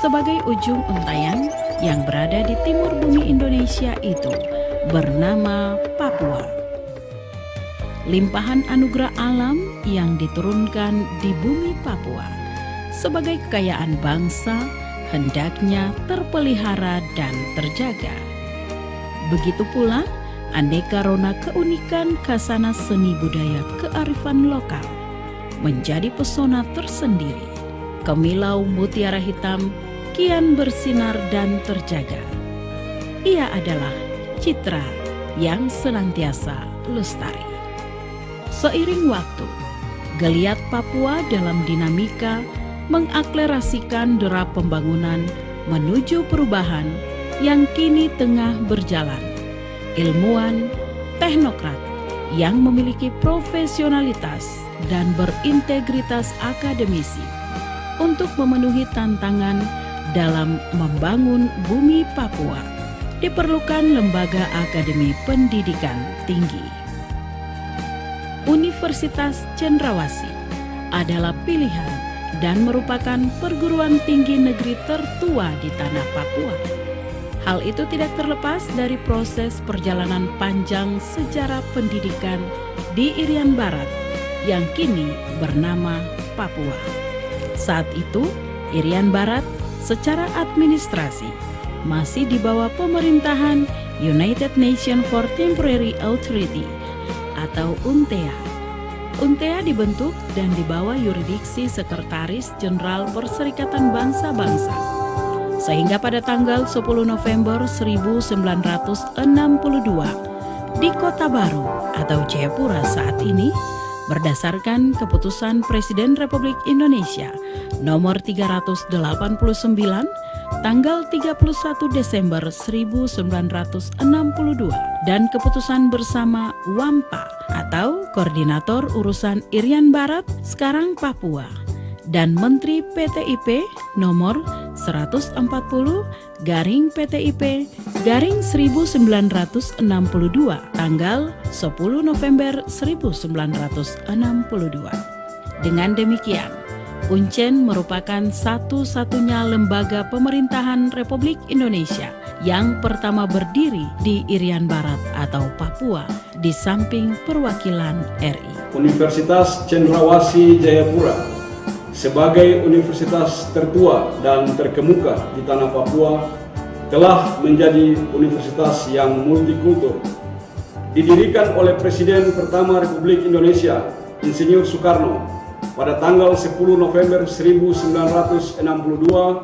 sebagai ujung untayan yang berada di timur bumi Indonesia itu bernama Papua. Limpahan anugerah alam yang diturunkan di bumi Papua sebagai kekayaan bangsa hendaknya terpelihara dan terjaga. Begitu pula aneka rona keunikan khasana seni budaya kearifan lokal menjadi pesona tersendiri. Kemilau mutiara hitam kian bersinar dan terjaga. Ia adalah citra yang senantiasa lestari. Seiring waktu, geliat Papua dalam dinamika mengakselerasikan derap pembangunan menuju perubahan yang kini tengah berjalan. Ilmuwan, teknokrat yang memiliki profesionalitas dan berintegritas akademisi untuk memenuhi tantangan dalam membangun bumi Papua, diperlukan lembaga akademi pendidikan tinggi. Universitas Cendrawasih adalah pilihan dan merupakan perguruan tinggi negeri tertua di tanah Papua. Hal itu tidak terlepas dari proses perjalanan panjang sejarah pendidikan di Irian Barat yang kini bernama Papua. Saat itu, Irian Barat secara administrasi masih di bawah pemerintahan United Nations for Temporary Authority atau UNTEA. UNTEA dibentuk dan di bawah yurisdiksi Sekretaris Jenderal Perserikatan Bangsa-Bangsa. Sehingga pada tanggal 10 November 1962 di Kota Baru atau Jayapura saat ini, berdasarkan keputusan Presiden Republik Indonesia nomor 389 tanggal 31 Desember 1962 dan keputusan bersama WAMPA atau Koordinator Urusan Irian Barat sekarang Papua dan Menteri PTIP nomor 140/PTIP/1962 tanggal 10 November 1962. Dengan demikian, UNCEN merupakan satu-satunya lembaga pemerintahan Republik Indonesia yang pertama berdiri di Irian Barat atau Papua di samping perwakilan RI. Universitas Cendrawasih Jayapura sebagai universitas tertua dan terkemuka di tanah Papua telah menjadi universitas yang multikultur. Didirikan oleh Presiden pertama Republik Indonesia, Insinyur Soekarno, pada tanggal 10 November 1962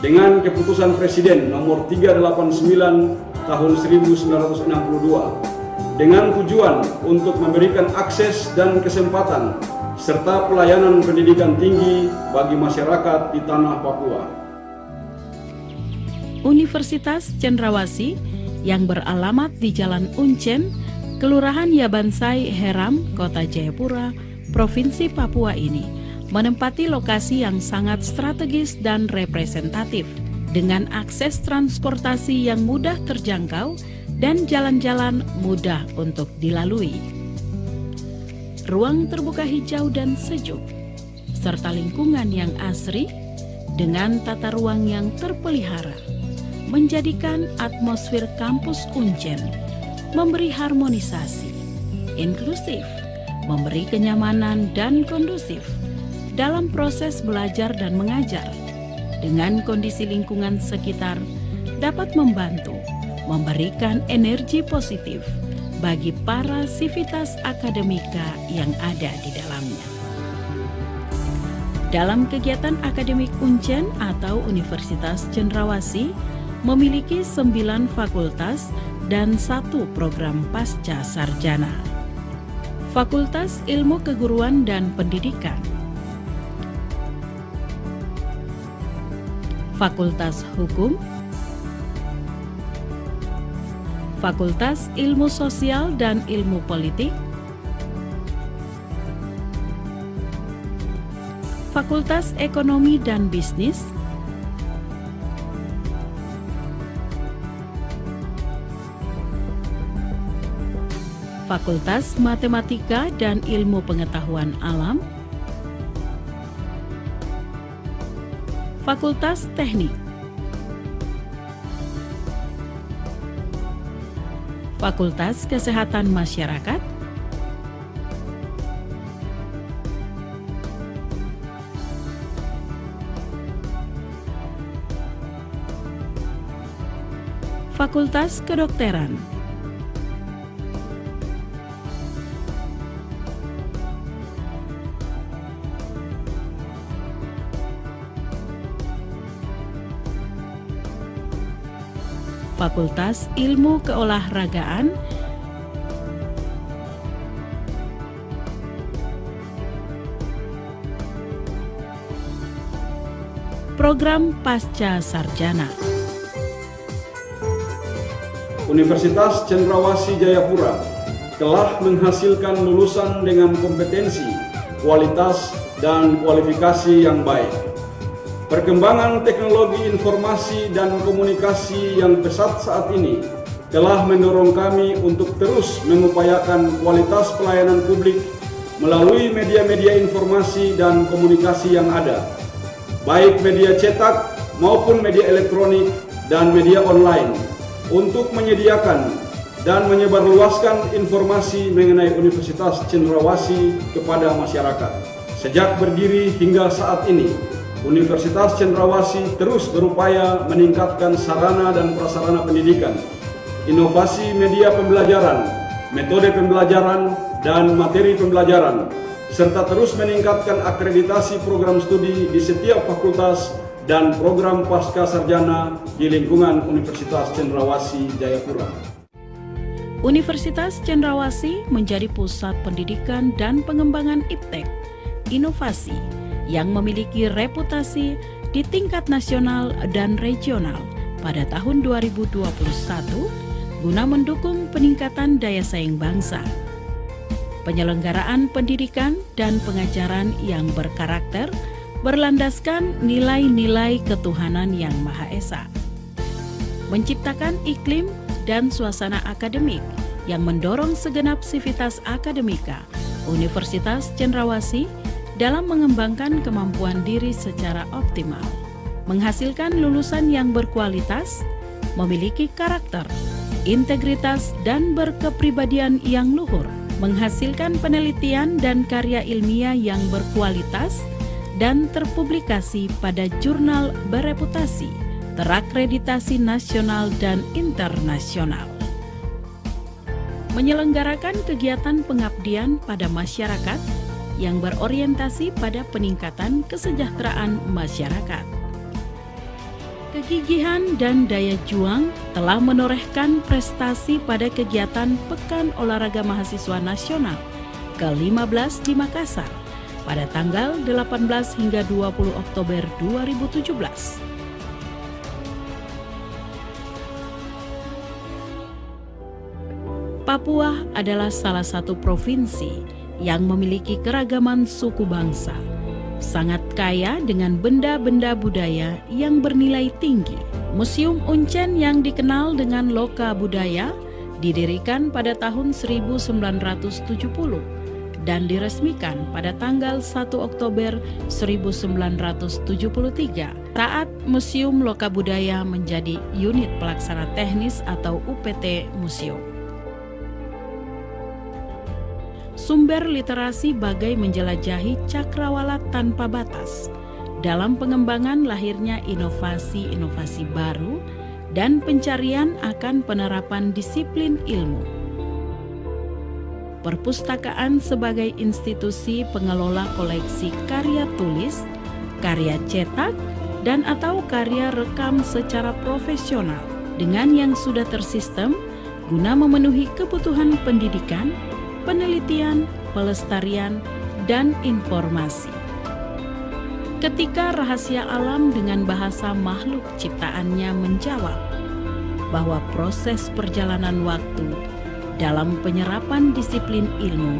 dengan keputusan Presiden nomor 389 tahun 1962 dengan tujuan untuk memberikan akses dan kesempatan serta pelayanan pendidikan tinggi bagi masyarakat di tanah Papua. Universitas Cendrawasih yang beralamat di Jalan Uncen, Kelurahan Yabansai, Heram, Kota Jayapura, Provinsi Papua ini menempati lokasi yang sangat strategis dan representatif dengan akses transportasi yang mudah terjangkau dan jalan-jalan mudah untuk dilalui. Ruang terbuka hijau dan sejuk, serta lingkungan yang asri dengan tata ruang yang terpelihara, menjadikan atmosfer kampus Uncen memberi harmonisasi, inklusif, memberi kenyamanan dan kondusif dalam proses belajar dan mengajar. Dengan kondisi lingkungan sekitar dapat membantu memberikan energi positif bagi para sivitas akademika yang ada di dalamnya. Dalam kegiatan akademik UNCEN atau Universitas Cendrawasih memiliki 9 fakultas dan 1 program pasca sarjana. Fakultas Ilmu Keguruan dan Pendidikan, Fakultas Hukum, Fakultas Ilmu Sosial dan Ilmu Politik, Fakultas Ekonomi dan Bisnis, Fakultas Matematika dan Ilmu Pengetahuan Alam, Fakultas Teknik, Fakultas Kesehatan Masyarakat, Fakultas Kedokteran, Fakultas Ilmu Keolahragaan, Program Pasca Sarjana. Universitas Cendrawasih Jayapura telah menghasilkan lulusan dengan kompetensi, kualitas, dan kualifikasi yang baik. Perkembangan teknologi informasi dan komunikasi yang pesat saat ini telah mendorong kami untuk terus mengupayakan kualitas pelayanan publik melalui media-media informasi dan komunikasi yang ada, baik media cetak maupun media elektronik dan media online, untuk menyediakan dan menyebarluaskan informasi mengenai Universitas Cendrawasih kepada masyarakat. Sejak berdiri hingga saat ini, Universitas Cendrawasih terus berupaya meningkatkan sarana dan prasarana pendidikan, inovasi media pembelajaran, metode pembelajaran, dan materi pembelajaran, serta terus meningkatkan akreditasi program studi di setiap fakultas dan program pasca sarjana di lingkungan Universitas Cendrawasih Jayapura. Universitas Cendrawasih menjadi pusat pendidikan dan pengembangan iptek, inovasi, yang memiliki reputasi di tingkat nasional dan regional pada tahun 2021 guna mendukung peningkatan daya saing bangsa, penyelenggaraan pendidikan dan pengajaran yang berkarakter berlandaskan nilai-nilai ketuhanan yang Maha Esa, menciptakan iklim dan suasana akademik yang mendorong segenap sivitas akademika Universitas Cendrawasih dalam mengembangkan kemampuan diri secara optimal, menghasilkan lulusan yang berkualitas, memiliki karakter, integritas, dan berkepribadian yang luhur, menghasilkan penelitian dan karya ilmiah yang berkualitas dan terpublikasi pada jurnal bereputasi, terakreditasi nasional dan internasional. Menyelenggarakan kegiatan pengabdian pada masyarakat yang berorientasi pada peningkatan kesejahteraan masyarakat. Kegigihan dan daya juang telah menorehkan prestasi pada kegiatan Pekan Olahraga Mahasiswa Nasional ke-15 di Makassar pada tanggal 18 hingga 20 Oktober 2017. Papua adalah salah satu provinsi yang memiliki keragaman suku bangsa, sangat kaya dengan benda-benda budaya yang bernilai tinggi. Museum Uncen yang dikenal dengan Loka Budaya didirikan pada tahun 1970 dan diresmikan pada tanggal 1 Oktober 1973 saat Museum Loka Budaya menjadi unit pelaksana teknis atau UPT Museum. Sumber literasi bagai menjelajahi cakrawala tanpa batas dalam pengembangan lahirnya inovasi-inovasi baru dan pencarian akan penerapan disiplin ilmu. Perpustakaan sebagai institusi pengelola koleksi karya tulis, karya cetak, dan atau karya rekam secara profesional dengan yang sudah tersistem guna memenuhi kebutuhan pendidikan, penelitian, pelestarian, dan informasi. Ketika rahasia alam dengan bahasa makhluk ciptaannya menjawab bahwa proses perjalanan waktu dalam penyerapan disiplin ilmu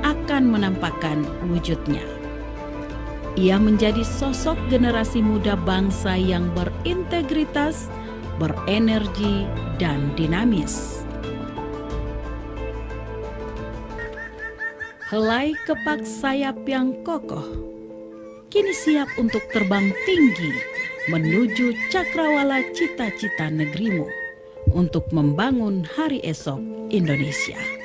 akan menampakkan wujudnya. Ia menjadi sosok generasi muda bangsa yang berintegritas, berenergi, dan dinamis. Helai kepak sayap yang kokoh, kini siap untuk terbang tinggi menuju cakrawala cita-cita negerimu untuk membangun hari esok Indonesia.